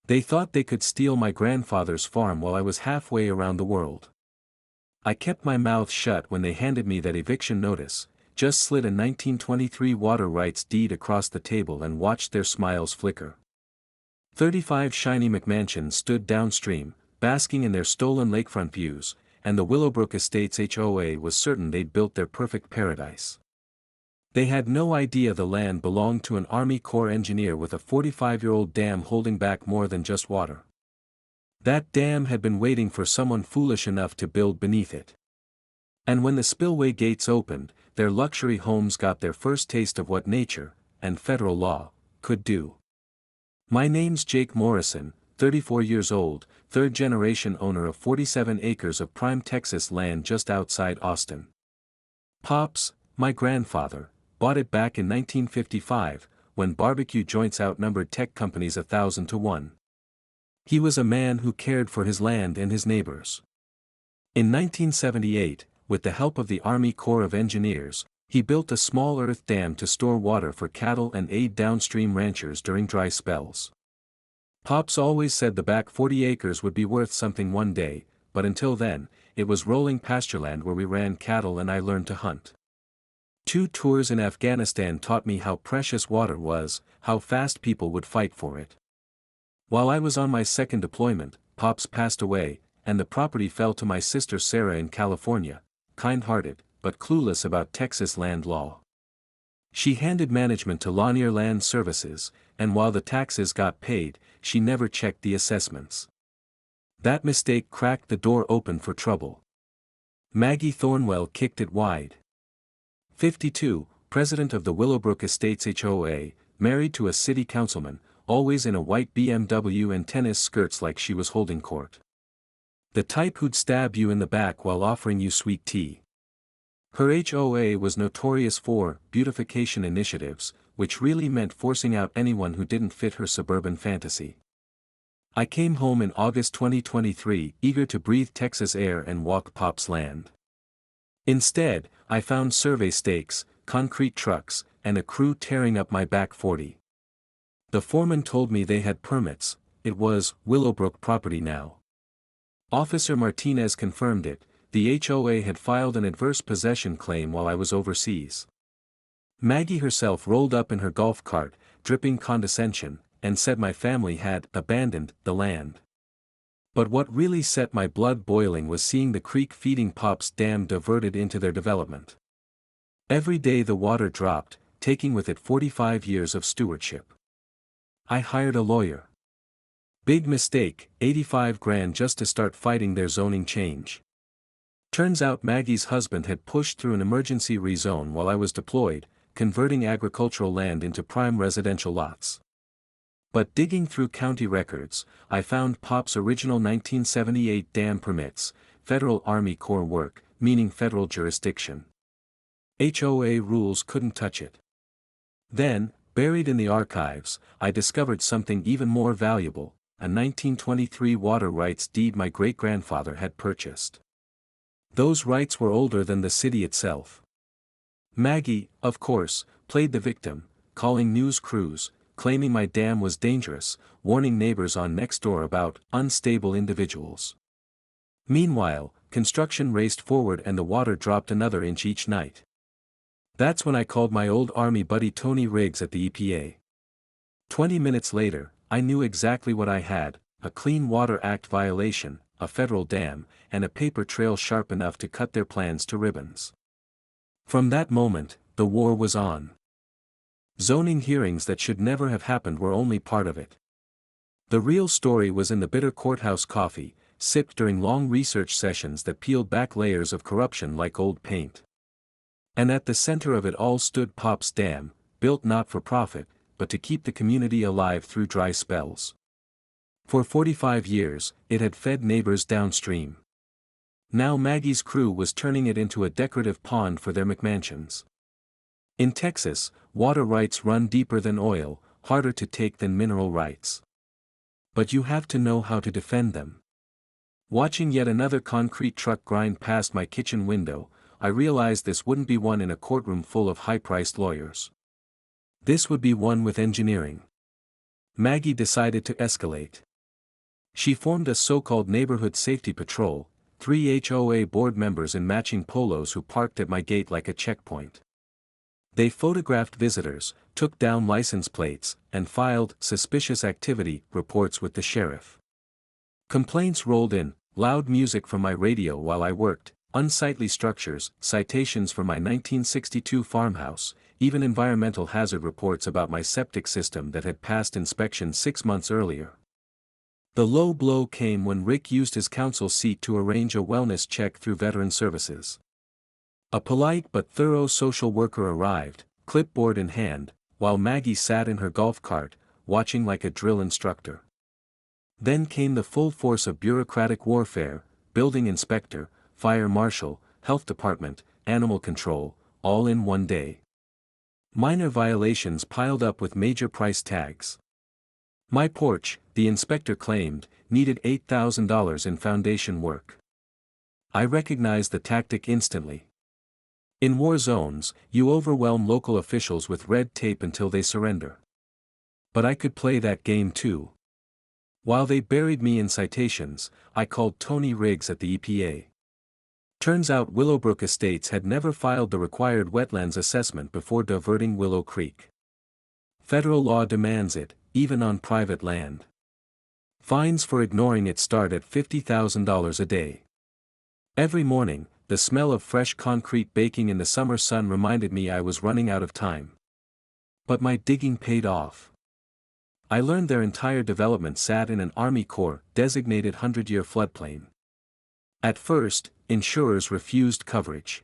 They thought they could steal my grandfather's farm while I was halfway around the world. I kept my mouth shut when they handed me that eviction notice, just slid a 1923 water rights deed across the table and watched their smiles flicker. 35 shiny McMansions stood downstream, basking in their stolen lakefront views, and the Willowbrook Estates HOA was certain they'd built their perfect paradise. They had no idea the land belonged to an Army Corps engineer with a 45-year-old dam holding back more than just water. That dam had been waiting for someone foolish enough to build beneath it. And when the spillway gates opened, their luxury homes got their first taste of what nature, and federal law, could do. My name's Jake Morrison, 34 years old, third-generation owner of 47 acres of prime Texas land just outside Austin. Pops, my grandfather, bought it back in 1955, when barbecue joints outnumbered tech companies 1,000 to 1. He was a man who cared for his land and his neighbors. In 1978, with the help of the Army Corps of Engineers, he built a small earth dam to store water for cattle and aid downstream ranchers during dry spells. Pops always said the back 40 acres would be worth something one day, but until then, it was rolling pastureland where we ran cattle and I learned to hunt. 2 tours in Afghanistan taught me how precious water was, how fast people would fight for it. While I was on my second deployment, Pops passed away, and the property fell to my sister Sarah in California, kind-hearted, but clueless about Texas land law. She handed management to Lanier Land Services, and while the taxes got paid, she never checked the assessments. That mistake cracked the door open for trouble. Maggie Thornwell kicked it wide. 52, president of the Willowbrook Estates HOA, married to a city councilman, always in a white BMW and tennis skirts like she was holding court. The type who'd stab you in the back while offering you sweet tea. Her HOA was notorious for beautification initiatives, which really meant forcing out anyone who didn't fit her suburban fantasy. I came home in August 2023, eager to breathe Texas air and walk Pop's land. Instead, I found survey stakes, concrete trucks, and a crew tearing up my back 40. The foreman told me they had permits, it was Willowbrook property now. Officer Martinez confirmed it, the HOA had filed an adverse possession claim while I was overseas. Maggie herself rolled up in her golf cart, dripping condescension, and said my family had abandoned the land. But what really set my blood boiling was seeing the creek feeding Pop's dam diverted into their development. Every day the water dropped, taking with it 45 years of stewardship. I hired a lawyer. Big mistake, 85 grand just to start fighting their zoning change. Turns out Maggie's husband had pushed through an emergency rezone while I was deployed, converting agricultural land into prime residential lots. But digging through county records, I found Pop's original 1978 dam permits, Federal Army Corps work, meaning federal jurisdiction. HOA rules couldn't touch it. Then, buried in the archives, I discovered something even more valuable, a 1923 water rights deed my great-grandfather had purchased. Those rights were older than the city itself. Maggie, of course, played the victim, calling news crews, claiming my dam was dangerous, warning neighbors on next door about unstable individuals. Meanwhile, construction raced forward and the water dropped another inch each night. That's when I called my old Army buddy Tony Riggs at the EPA. 20 minutes later, I knew exactly what I had, a Clean Water Act violation, a federal dam, and a paper trail sharp enough to cut their plans to ribbons. From that moment, the war was on. Zoning hearings that should never have happened were only part of it. The real story was in the bitter courthouse coffee, sipped during long research sessions that peeled back layers of corruption like old paint. And at the center of it all stood Pop's Dam, built not for profit, but to keep the community alive through dry spells. For 45 years, it had fed neighbors downstream. Now Maggie's crew was turning it into a decorative pond for their McMansions. In Texas, water rights run deeper than oil, harder to take than mineral rights. But you have to know how to defend them. Watching yet another concrete truck grind past my kitchen window, I realized this wouldn't be one in a courtroom full of high-priced lawyers. This would be one with engineering. Maggie decided to escalate. She formed a so-called neighborhood safety patrol, 3 HOA board members in matching polos who parked at my gate like a checkpoint. They photographed visitors, took down license plates, and filed suspicious activity reports with the sheriff. Complaints rolled in, loud music from my radio while I worked, unsightly structures, citations for my 1962 farmhouse, even environmental hazard reports about my septic system that had passed inspection 6 months earlier. The low blow came when Rick used his council seat to arrange a wellness check through Veteran Services. A polite but thorough social worker arrived, clipboard in hand, while Maggie sat in her golf cart, watching like a drill instructor. Then came the full force of bureaucratic warfare: building inspector, fire marshal, health department, animal control, all in one day. Minor violations piled up with major price tags. My porch, the inspector claimed, needed $8,000 in foundation work. I recognized the tactic instantly. In war zones, you overwhelm local officials with red tape until they surrender. But I could play that game too. While they buried me in citations, I called Tony Riggs at the EPA. Turns out Willowbrook Estates had never filed the required wetlands assessment before diverting Willow Creek. Federal law demands it, even on private land. Fines for ignoring it start at $50,000 a day. Every morning, the smell of fresh concrete baking in the summer sun reminded me I was running out of time. But my digging paid off. I learned their entire development sat in an Army Corps designated 100-year floodplain. At first, insurers refused coverage.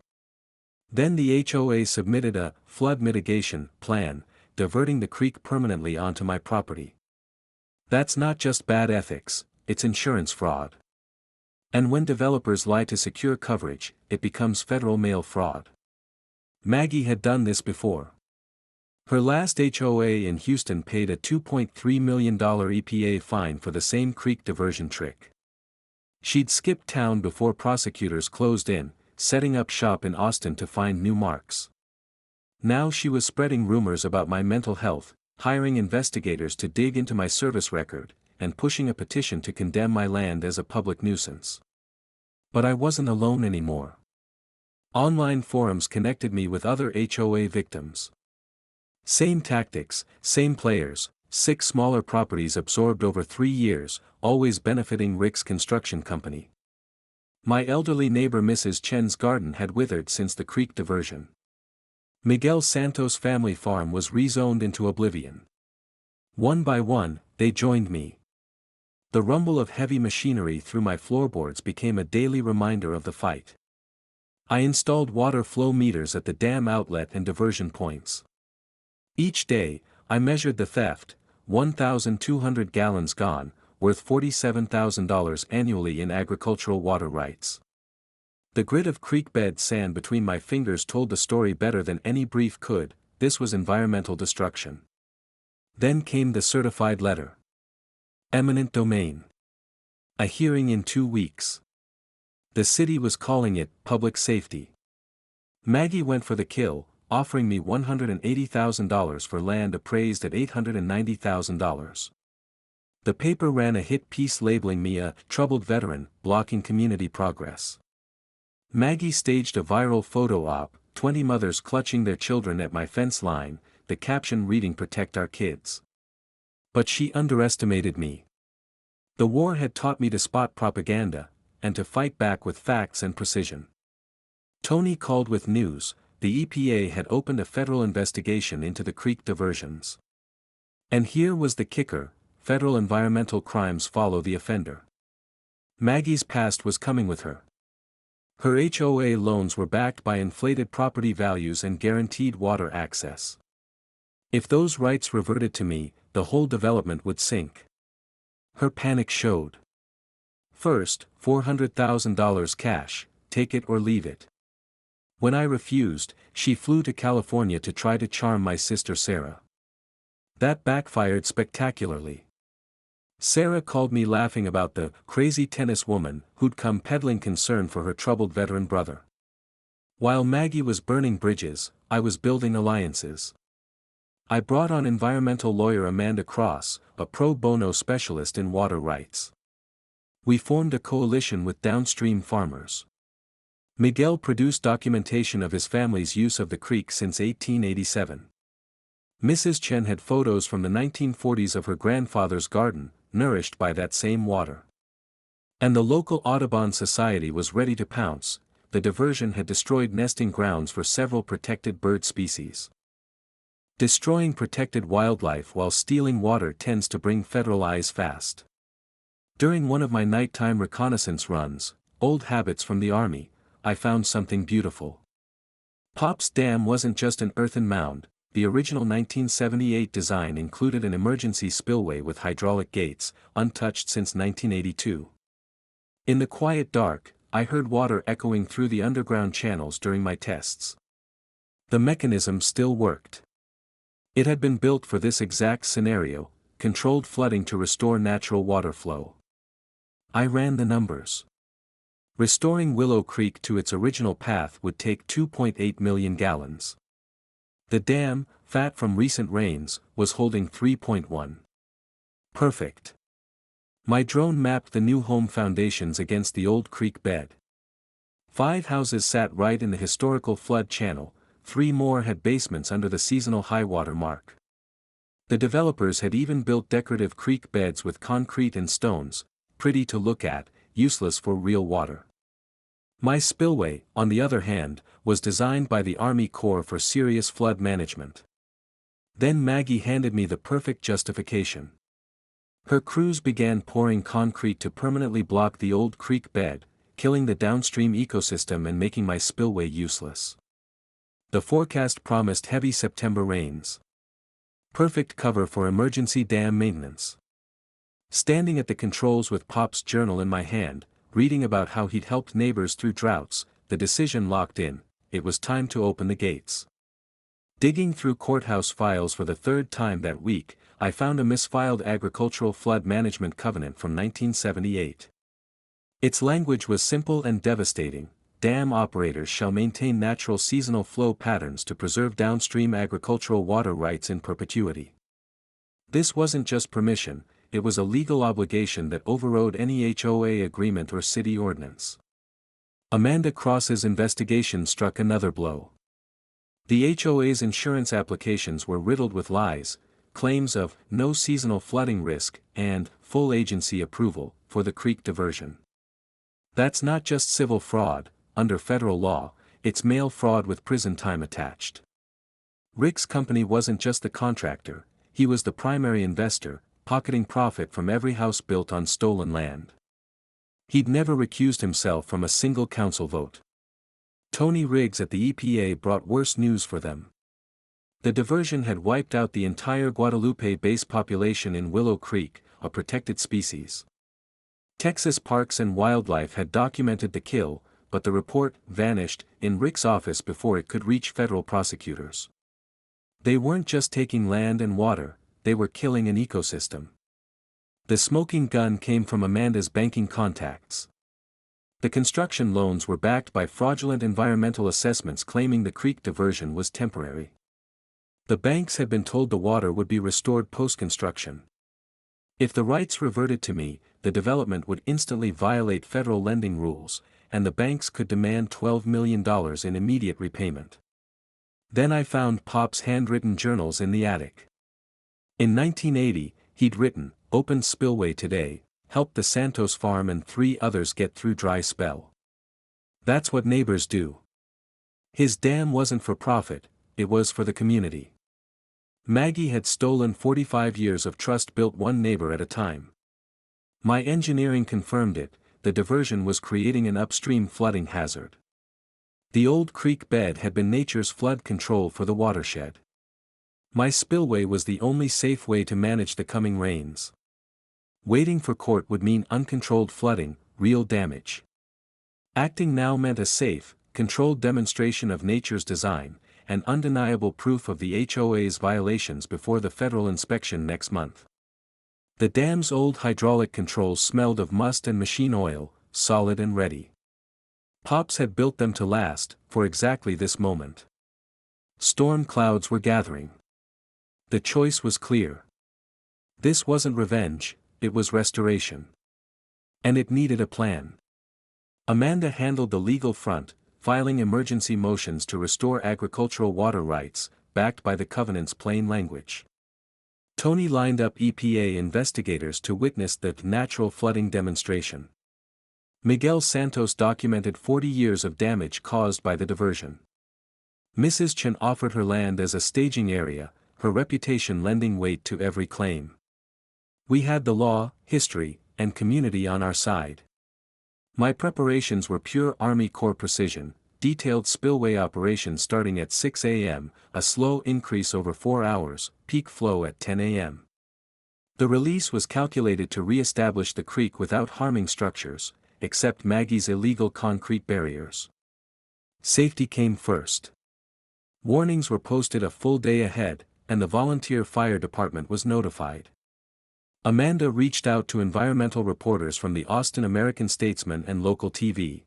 Then the HOA submitted a flood mitigation plan, diverting the creek permanently onto my property. That's not just bad ethics, it's insurance fraud. And when developers lie to secure coverage, it becomes federal mail fraud. Maggie had done this before. Her last HOA in Houston paid a $2.3 million EPA fine for the same creek diversion trick. She'd skipped town before prosecutors closed in, setting up shop in Austin to find new marks. Now she was spreading rumors about my mental health, hiring investigators to dig into my service record, and pushing a petition to condemn my land as a public nuisance. But I wasn't alone anymore. Online forums connected me with other HOA victims. Same tactics, same players, 6 smaller properties absorbed over 3 years, always benefiting Rick's construction company. My elderly neighbor Mrs. Chen's garden had withered since the creek diversion. Miguel Santos' family farm was rezoned into oblivion. One by one, they joined me. The rumble of heavy machinery through my floorboards became a daily reminder of the fight. I installed water flow meters at the dam outlet and diversion points. Each day, I measured the theft: 1,200 gallons gone, worth $47,000 annually in agricultural water rights. The grit of creek bed sand between my fingers told the story better than any brief could: this was environmental destruction. Then came the certified letter. Eminent domain. A hearing in 2 weeks. The city was calling it public safety. Maggie went for the kill, offering me $180,000 for land appraised at $890,000. The paper ran a hit piece labeling me a troubled veteran, blocking community progress. Maggie staged a viral photo op, 20 mothers clutching their children at my fence line, the caption reading "Protect our kids." But she underestimated me. The war had taught me to spot propaganda, and to fight back with facts and precision. Tony called with news: the EPA had opened a federal investigation into the creek diversions. And here was the kicker: federal environmental crimes follow the offender. Maggie's past was coming with her. Her HOA loans were backed by inflated property values and guaranteed water access. If those rights reverted to me, the whole development would sink. Her panic showed. First, $400,000 cash, take it or leave it. When I refused, she flew to California to try to charm my sister Sarah. That backfired spectacularly. Sarah called me laughing about the crazy tennis woman who'd come peddling concern for her troubled veteran brother. While Maggie was burning bridges, I was building alliances. I brought on environmental lawyer Amanda Cross, a pro bono specialist in water rights. We formed a coalition with downstream farmers. Miguel produced documentation of his family's use of the creek since 1887. Mrs. Chen had photos from the 1940s of her grandfather's garden, nourished by that same water. And the local Audubon Society was ready to pounce. The diversion had destroyed nesting grounds for several protected bird species. Destroying protected wildlife while stealing water tends to bring federal eyes fast. During one of my nighttime reconnaissance runs, old habits from the army, I found something beautiful. Pop's Dam wasn't just an earthen mound. The original 1978 design included an emergency spillway with hydraulic gates, untouched since 1982. In the quiet dark, I heard water echoing through the underground channels during my tests. The mechanism still worked. It had been built for this exact scenario, controlled flooding to restore natural water flow. I ran the numbers. Restoring Willow Creek to its original path would take 2.8 million gallons. The dam, fat from recent rains, was holding 3.1. Perfect. My drone mapped the new home foundations against the old creek bed. 5 houses sat right in the historical flood channel, 3 more had basements under the seasonal high water mark. The developers had even built decorative creek beds with concrete and stones, pretty to look at, useless for real water. My spillway, on the other hand, was designed by the Army Corps for serious flood management. Then Maggie handed me the perfect justification. Her crews began pouring concrete to permanently block the old creek bed, killing the downstream ecosystem and making my spillway useless. The forecast promised heavy September rains. Perfect cover for emergency dam maintenance. Standing at the controls with Pop's journal in my hand, reading about how he'd helped neighbors through droughts, the decision locked in. It was time to open the gates. Digging through courthouse files for the 3rd time that week, I found a misfiled agricultural flood management covenant from 1978. Its language was simple and devastating. Dam operators shall maintain natural seasonal flow patterns to preserve downstream agricultural water rights in perpetuity. This wasn't just permission, it was a legal obligation that overrode any HOA agreement or city ordinance. Amanda Cross's investigation struck another blow. The HOA's insurance applications were riddled with lies, claims of no seasonal flooding risk and full agency approval for the creek diversion. That's not just civil fraud, under federal law, it's mail fraud with prison time attached. Rick's company wasn't just the contractor, he was the primary investor, pocketing profit from every house built on stolen land. He'd never recused himself from a single council vote. Tony Riggs at the EPA brought worse news for them. The diversion had wiped out the entire Guadalupe Base population in Willow Creek, a protected species. Texas Parks and Wildlife had documented the kill, but the report vanished in Rick's office before it could reach federal prosecutors. They weren't just taking land and water, they were killing an ecosystem. The smoking gun came from Amanda's banking contacts. The construction loans were backed by fraudulent environmental assessments claiming the creek diversion was temporary. The banks had been told the water would be restored post-construction. If the rights reverted to me, the development would instantly violate federal lending rules, and the banks could demand $12 million in immediate repayment. Then I found Pop's handwritten journals in the attic. In 1980, he'd written, "Open spillway today, helped the Santos farm and 3 others get through dry spell. That's what neighbors do." His dam wasn't for profit, it was for the community. Maggie had stolen 45 years of trust built one neighbor at a time. My engineering confirmed it, the diversion was creating an upstream flooding hazard. The old creek bed had been nature's flood control for the watershed. My spillway was the only safe way to manage the coming rains. Waiting for court would mean uncontrolled flooding, real damage. Acting now meant a safe, controlled demonstration of nature's design, and undeniable proof of the HOA's violations before the federal inspection next month. The dam's old hydraulic controls smelled of must and machine oil, solid and ready. Pops had built them to last, for exactly this moment. Storm clouds were gathering. The choice was clear. This wasn't revenge, it was restoration. And it needed a plan. Amanda handled the legal front, filing emergency motions to restore agricultural water rights, backed by the covenant's plain language. Tony lined up EPA investigators to witness the natural flooding demonstration. Miguel Santos documented 40 years of damage caused by the diversion. Mrs. Chen offered her land as a staging area, her reputation lending weight to every claim. We had the law, history, and community on our side. My preparations were pure Army Corps precision, detailed spillway operations starting at 6 a.m., a slow increase over 4 hours, peak flow at 10 a.m. The release was calculated to re-establish the creek without harming structures, except Maggie's illegal concrete barriers. Safety came first. Warnings were posted a full day ahead, and the volunteer fire department was notified. Amanda reached out to environmental reporters from the Austin American-Statesman and local TV.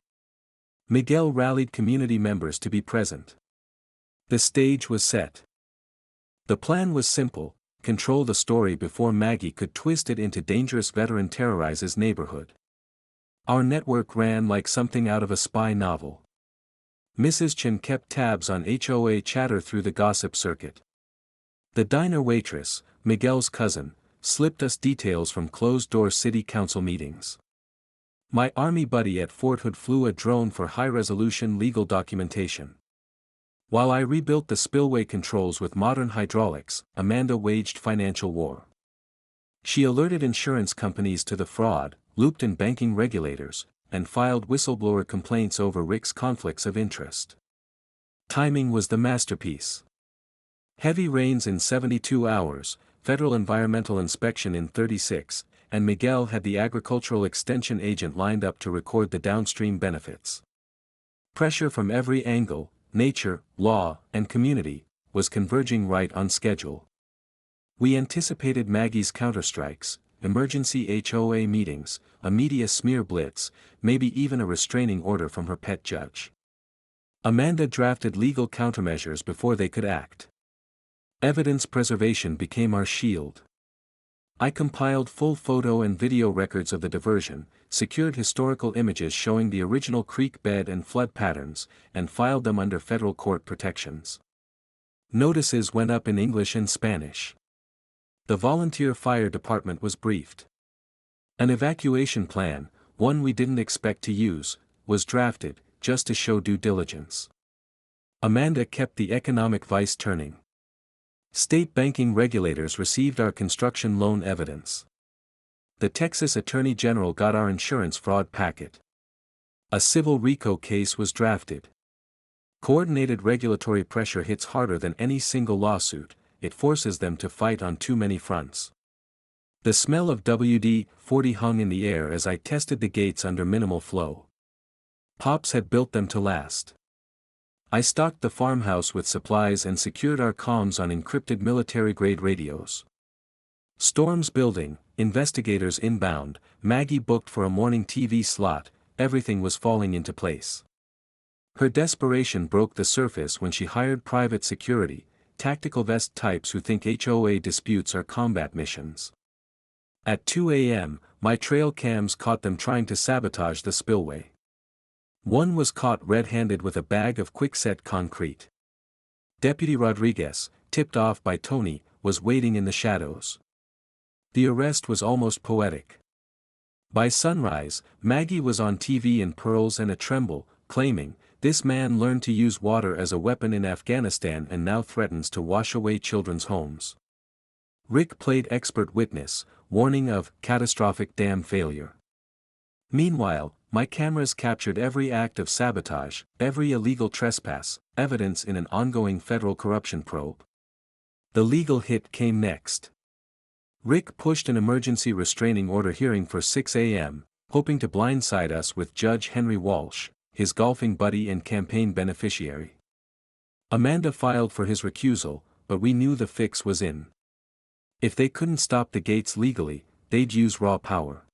Miguel rallied community members to be present. The stage was set. The plan was simple: control the story before Maggie could twist it into dangerous veteran terrorizes neighborhood. Our network ran like something out of a spy novel. Mrs. Chen kept tabs on HOA chatter through the gossip circuit. The diner waitress, Miguel's cousin, slipped us details from closed-door city council meetings. My army buddy at Fort Hood flew a drone for high-resolution legal documentation. While I rebuilt the spillway controls with modern hydraulics, Amanda waged financial war. She alerted insurance companies to the fraud, looped in banking regulators, and filed whistleblower complaints over Rick's conflicts of interest. Timing was the masterpiece. Heavy rains in 72 hours, federal environmental inspection in 36, and Miguel had the agricultural extension agent lined up to record the downstream benefits. Pressure from every angle, nature, law, and community, was converging right on schedule. We anticipated Maggie's counterstrikes, emergency HOA meetings, a media smear blitz, maybe even a restraining order from her pet judge. Amanda drafted legal countermeasures before they could act. Evidence preservation became our shield. I compiled full photo and video records of the diversion, secured historical images showing the original creek bed and flood patterns, and filed them under federal court protections. Notices went up in English and Spanish. The volunteer fire department was briefed. An evacuation plan, one we didn't expect to use, was drafted, just to show due diligence. Amanda kept the economic vice turning. State banking regulators received our construction loan evidence. The Texas Attorney General got our insurance fraud packet. A civil RICO case was drafted. Coordinated regulatory pressure hits harder than any single lawsuit, it forces them to fight on too many fronts. The smell of WD-40 hung in the air as I tested the gates under minimal flow. Pops had built them to last. I stocked the farmhouse with supplies and secured our comms on encrypted military-grade radios. Storms building, investigators inbound, Maggie booked for a morning TV slot, everything was falling into place. Her desperation broke the surface when she hired private security, tactical vest types who think HOA disputes are combat missions. At 2 a.m., my trail cams caught them trying to sabotage the spillway. One was caught red-handed with a bag of quickset concrete. Deputy Rodriguez, tipped off by Tony, was waiting in the shadows. The arrest was almost poetic. By sunrise, Maggie was on TV in pearls and a tremble, claiming, "This man learned to use water as a weapon in Afghanistan and now threatens to wash away children's homes." Rick played expert witness, warning of catastrophic dam failure. Meanwhile, my cameras captured every act of sabotage, every illegal trespass, evidence in an ongoing federal corruption probe. The legal hit came next. Rick pushed an emergency restraining order hearing for 6 a.m., hoping to blindside us with Judge Henry Walsh, his golfing buddy and campaign beneficiary. Amanda filed for his recusal, but we knew the fix was in. If they couldn't stop the gates legally, they'd use raw power.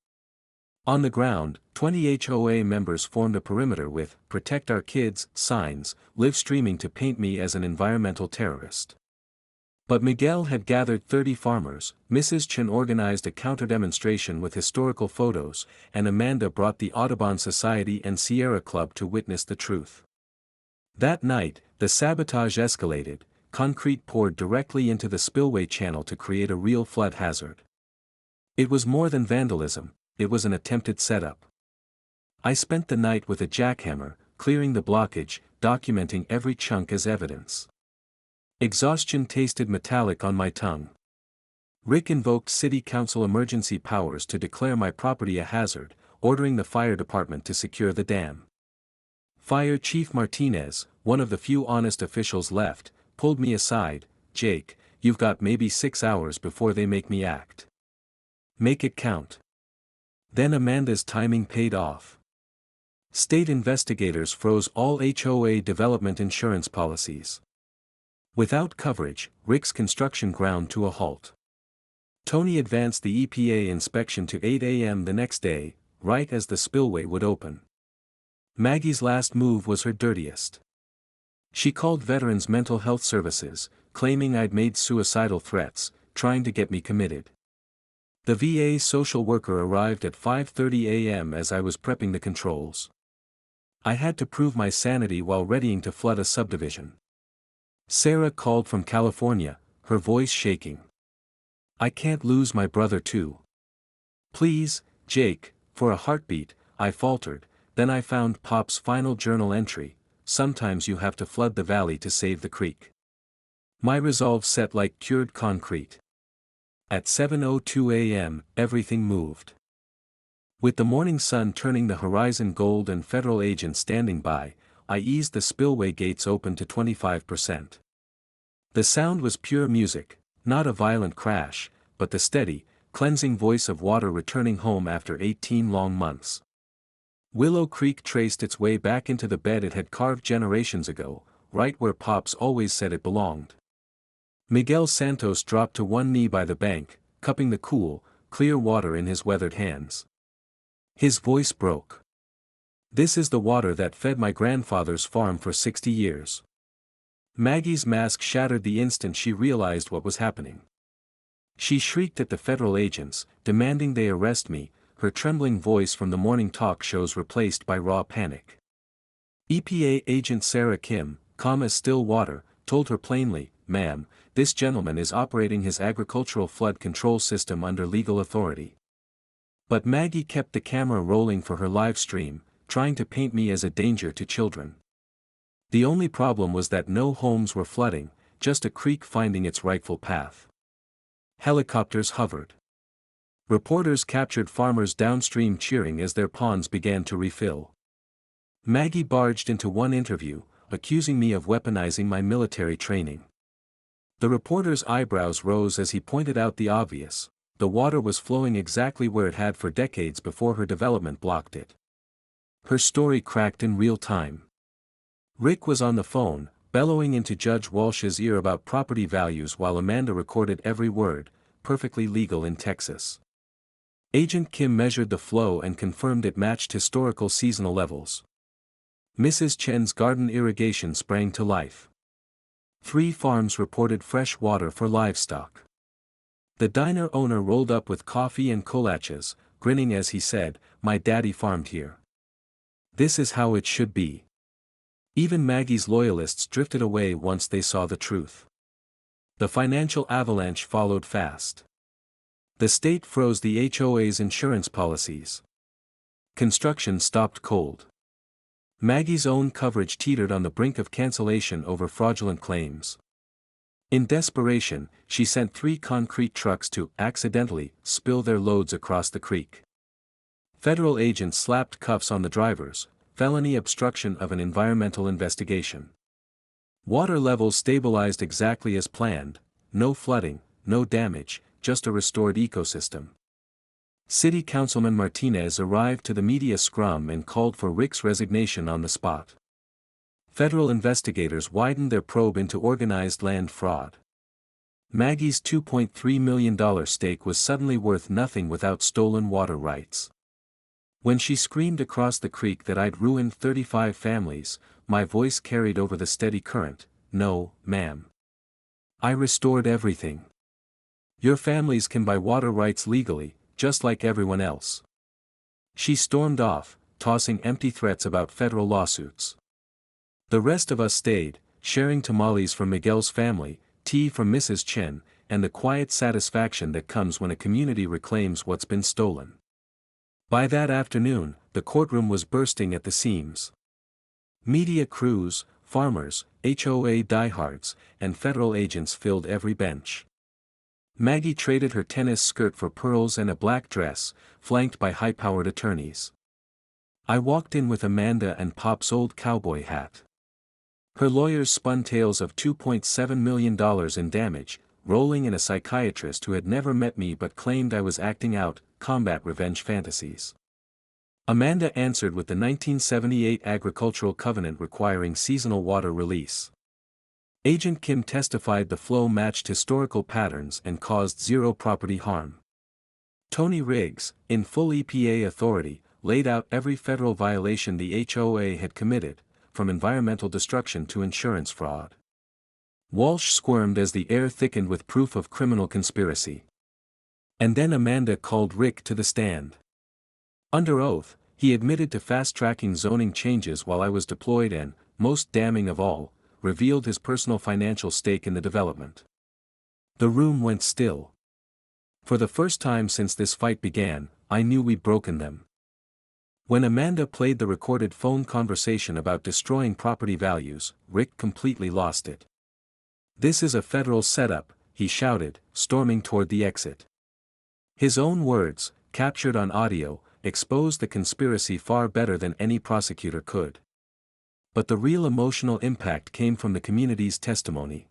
On the ground, 20 HOA members formed a perimeter with "Protect Our Kids" signs, live streaming to paint me as an environmental terrorist. But Miguel had gathered 30 farmers, Mrs. Chen organized a counter-demonstration with historical photos, and Amanda brought the Audubon Society and Sierra Club to witness the truth. That night, the sabotage escalated, concrete poured directly into the spillway channel to create a real flood hazard. It was more than vandalism, it was an attempted setup. I spent the night with a jackhammer, clearing the blockage, documenting every chunk as evidence. Exhaustion tasted metallic on my tongue. Rick invoked City Council emergency powers to declare my property a hazard, ordering the fire department to secure the dam. Fire Chief Martinez, one of the few honest officials left, pulled me aside. "Jake, you've got maybe 6 hours before they make me act. Make it count." Then Amanda's timing paid off. State investigators froze all HOA development insurance policies. Without coverage, Rick's construction ground to a halt. Tony advanced the EPA inspection to 8 a.m. the next day, right as the spillway would open. Maggie's last move was her dirtiest. She called Veterans Mental Health Services, claiming I'd made suicidal threats, trying to get me committed. The VA social worker arrived at 5:30 a.m. as I was prepping the controls. I had to prove my sanity while readying to flood a subdivision. Sarah called from California, her voice shaking. "I can't lose my brother too. Please, Jake." For a heartbeat, I faltered, then I found Pop's final journal entry: "Sometimes you have to flood the valley to save the creek." My resolve set like cured concrete. At 7:02 a.m., everything moved. With the morning sun turning the horizon gold and federal agents standing by, I eased the spillway gates open to 25%. The sound was pure music, not a violent crash, but the steady, cleansing voice of water returning home after 18 long months. Willow Creek traced its way back into the bed it had carved generations ago, right where Pops always said it belonged. Miguel Santos dropped to one knee by the bank, cupping the cool, clear water in his weathered hands. His voice broke. "This is the water that fed my grandfather's farm for 60 years. Maggie's mask shattered the instant she realized what was happening. She shrieked at the federal agents, demanding they arrest me, her trembling voice from the morning talk shows replaced by raw panic. EPA agent Sarah Kim, calm as still water, told her plainly, "Ma'am, this gentleman is operating his agricultural flood control system under legal authority." But Maggie kept the camera rolling for her live stream, trying to paint me as a danger to children. The only problem was that no homes were flooding, just a creek finding its rightful path. Helicopters hovered. Reporters captured farmers downstream cheering as their ponds began to refill. Maggie barged into one interview, accusing me of weaponizing my military training. The reporter's eyebrows rose as he pointed out the obvious: the water was flowing exactly where it had for decades before her development blocked it. Her story cracked in real time. Rick was on the phone, bellowing into Judge Walsh's ear about property values while Amanda recorded every word, perfectly legal in Texas. Agent Kim measured the flow and confirmed it matched historical seasonal levels. Mrs. Chen's garden irrigation sprang to life. 3 farms reported fresh water for livestock. The diner owner rolled up with coffee and kolaches, grinning as he said, "My daddy farmed here. This is how it should be." Even Maggie's loyalists drifted away once they saw the truth. The financial avalanche followed fast. The state froze the HOA's insurance policies. Construction stopped cold. Maggie's own coverage teetered on the brink of cancellation over fraudulent claims. In desperation, she sent 3 concrete trucks to accidentally spill their loads across the creek. Federal agents slapped cuffs on the drivers: felony obstruction of an environmental investigation. Water levels stabilized exactly as planned: no flooding, no damage, just a restored ecosystem. City Councilman Martinez arrived to the media scrum and called for Rick's resignation on the spot. Federal investigators widened their probe into organized land fraud. Maggie's $2.3 million stake was suddenly worth nothing without stolen water rights. When she screamed across the creek that I'd ruined 35 families, my voice carried over the steady current: "No, ma'am. I restored everything. Your families can buy water rights legally, just like everyone else. She stormed off, tossing empty threats about federal lawsuits. The rest of us stayed, sharing tamales from Miguel's family, tea from Mrs. Chen, and the quiet satisfaction that comes when a community reclaims what's been stolen. By that afternoon, the courtroom was bursting at the seams. Media crews, farmers, HOA diehards, and federal agents filled every bench. Maggie traded her tennis skirt for pearls and a black dress, flanked by high-powered attorneys. I walked in with Amanda and Pop's old cowboy hat. Her lawyers spun tales of $2.7 million in damage, rolling in a psychiatrist who had never met me but claimed I was acting out combat revenge fantasies. Amanda answered with the 1978 Agricultural Covenant requiring seasonal water release. Agent Kim testified the flow matched historical patterns and caused zero property harm. Tony Riggs, in full EPA authority, laid out every federal violation the HOA had committed, from environmental destruction to insurance fraud. Walsh squirmed as the air thickened with proof of criminal conspiracy. And then Amanda called Rick to the stand. Under oath, he admitted to fast-tracking zoning changes while I was deployed and, most damning of all, revealed his personal financial stake in the development. The room went still. For the first time since this fight began, I knew we'd broken them. When Amanda played the recorded phone conversation about destroying property values, Rick completely lost it. "This is a federal setup," he shouted, storming toward the exit. His own words, captured on audio, exposed the conspiracy far better than any prosecutor could. But the real emotional impact came from the community's testimony.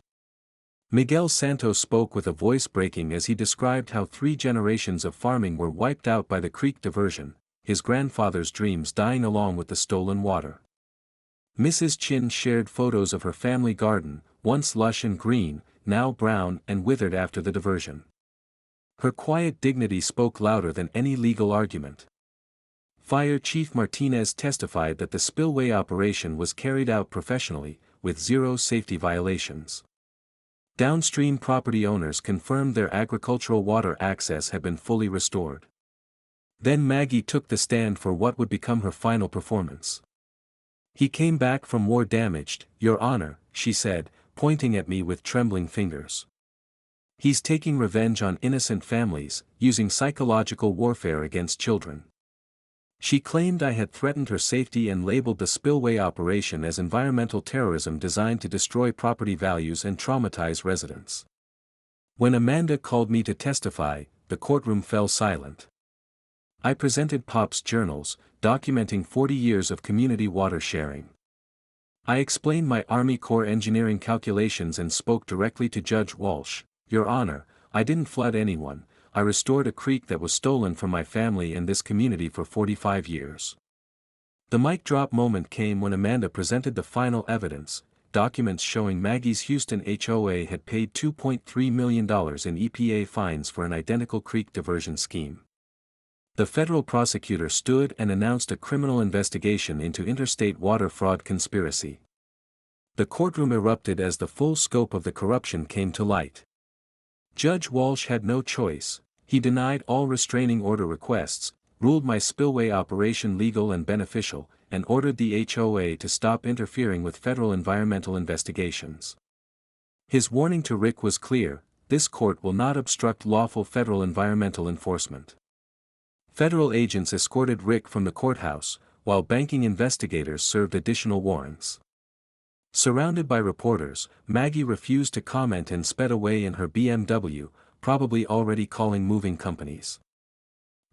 Miguel Santos spoke with a voice breaking as he described how 3 generations of farming were wiped out by the creek diversion, his grandfather's dreams dying along with the stolen water. Mrs. Chin shared photos of her family garden, once lush and green, now brown and withered after the diversion. Her quiet dignity spoke louder than any legal argument. Fire Chief Martinez testified that the spillway operation was carried out professionally, with 0 safety violations. Downstream property owners confirmed their agricultural water access had been fully restored. Then Maggie took the stand for what would become her final performance. "He came back from war damaged, Your Honor," she said, pointing at me with trembling fingers. "He's taking revenge on innocent families, using psychological warfare against children." She claimed I had threatened her safety and labeled the spillway operation as environmental terrorism designed to destroy property values and traumatize residents. When Amanda called me to testify, the courtroom fell silent. I presented Pop's journals, documenting 40 years of community water sharing. I explained my Army Corps engineering calculations and spoke directly to Judge Walsh. "Your Honor, I didn't flood anyone. I restored a creek that was stolen from my family and this community for 45 years. The mic drop moment came when Amanda presented the final evidence, documents showing Maggie's Houston HOA had paid $2.3 million in EPA fines for an identical creek diversion scheme. The federal prosecutor stood and announced a criminal investigation into interstate water fraud conspiracy. The courtroom erupted as the full scope of the corruption came to light. Judge Walsh had no choice. He denied all restraining order requests, ruled my spillway operation legal and beneficial, and ordered the HOA to stop interfering with federal environmental investigations. His warning to Rick was clear: this court will not obstruct lawful federal environmental enforcement. Federal agents escorted Rick from the courthouse, while banking investigators served additional warrants. Surrounded by reporters, Maggie refused to comment and sped away in her BMW, probably already calling moving companies.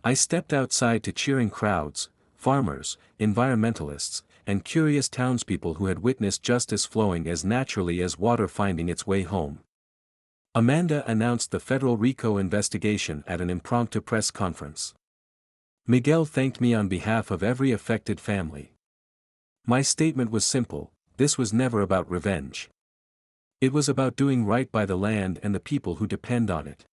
I stepped outside to cheering crowds, farmers, environmentalists, and curious townspeople who had witnessed justice flowing as naturally as water finding its way home. Amanda announced the federal RICO investigation at an impromptu press conference. Miguel thanked me on behalf of every affected family. My statement was simple: this was never about revenge. It was about doing right by the land and the people who depend on it.